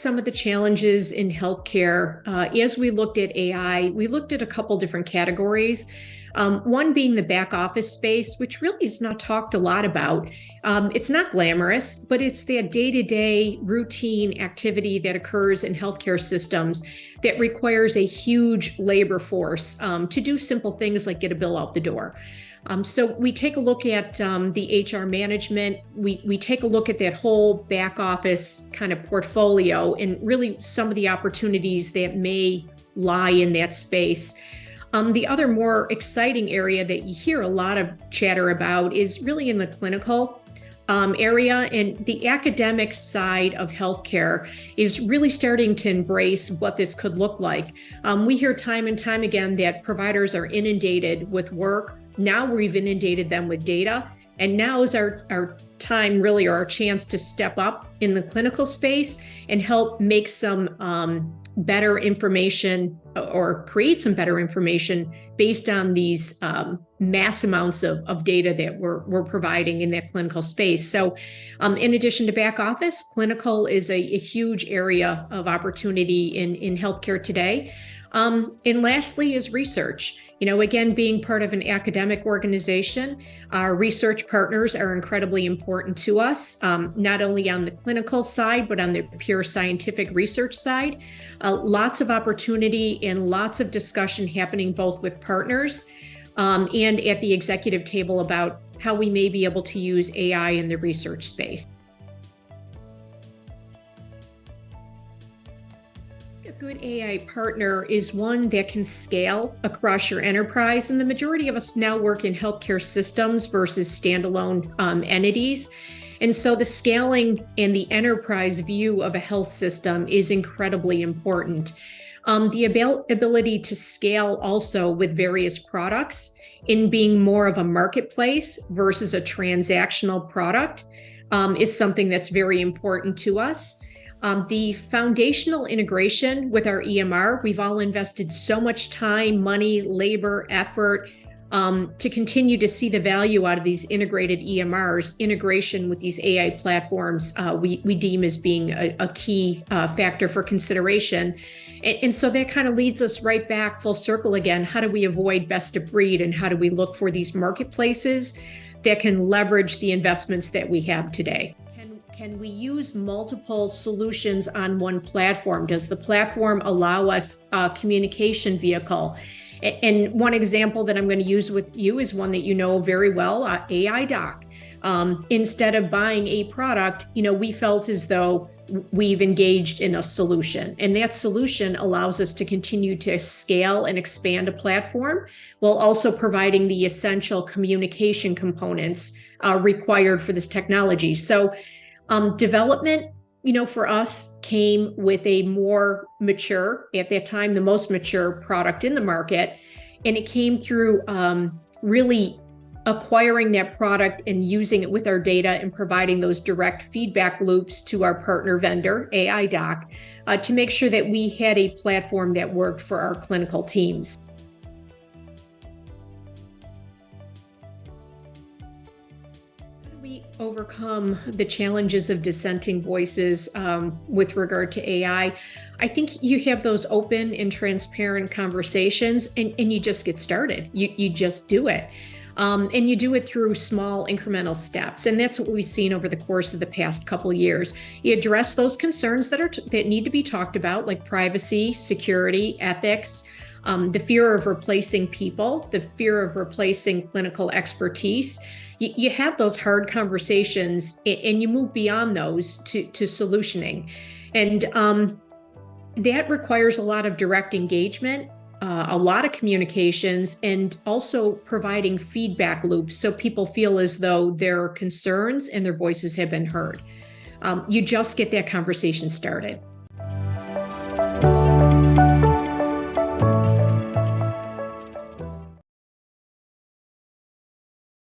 some of the challenges in healthcare, as we looked at AI, we looked at a couple different categories. One being the back office space, which really is not talked a lot about. It's not glamorous, but it's that day-to-day routine activity that occurs in healthcare systems that requires a huge labor force to do simple things like get a bill out the door. So we take a look at the HR management. We take a look at that whole back office kind of portfolio and really some of the opportunities that may lie in that space. The other more exciting area that you hear a lot of chatter about is really in the clinical area, and the academic side of healthcare is really starting to embrace what this could look like. We hear time and time again that providers are inundated with work. Now we've inundated them with data, and now is our time really, or our chance to step up in the clinical space and help make some better information or create some better information based on these mass amounts of data that we're providing in that clinical space. So in addition to back office, clinical is a huge area of opportunity in healthcare today. And lastly is research. Again, being part of an academic organization, our research partners are incredibly important to us, not only on the clinical side, but on the pure scientific research side. Lots of opportunity and lots of discussion happening both with partners and at the executive table about how we may be able to use AI in the research space. A good AI partner is one that can scale across your enterprise, and the majority of us now work in healthcare systems versus standalone entities. And so the scaling and the enterprise view of a health system is incredibly important. The ability to scale also with various products in being more of a marketplace versus a transactional product is something that's very important to us. The foundational integration with our EMR, we've all invested so much time, money, labor, effort to continue to see the value out of these integrated EMRs. Integration with these AI platforms we deem as being a key factor for consideration. And so that kind of leads us right back full circle again. How do we avoid best of breed, and how do we look for these marketplaces that can leverage the investments that we have today? Can we use multiple solutions on one platform? Does the platform allow us a communication vehicle? And one example that I'm going to use with you is one that you know very well, Aidoc. Instead of buying a product, we felt as though we've engaged in a solution, and that solution allows us to continue to scale and expand a platform while also providing the essential communication components required for this technology. So development, for us came with a more mature, at that time, the most mature product in the market. And it came through really acquiring that product and using it with our data and providing those direct feedback loops to our partner vendor, Aidoc, to make sure that we had a platform that worked for our clinical teams. We overcome the challenges of dissenting voices with regard to AI. I think you have those open and transparent conversations, and you just get started. You just do it. And you do it through small incremental steps. And that's what we've seen over the course of the past couple of years. You address those concerns that need to be talked about, like privacy, security, ethics, the fear of replacing people, the fear of replacing clinical expertise. You have those hard conversations and you move beyond those to solutioning. And that requires a lot of direct engagement, a lot of communications, and also providing feedback loops so people feel as though their concerns and their voices have been heard. You just get that conversation started.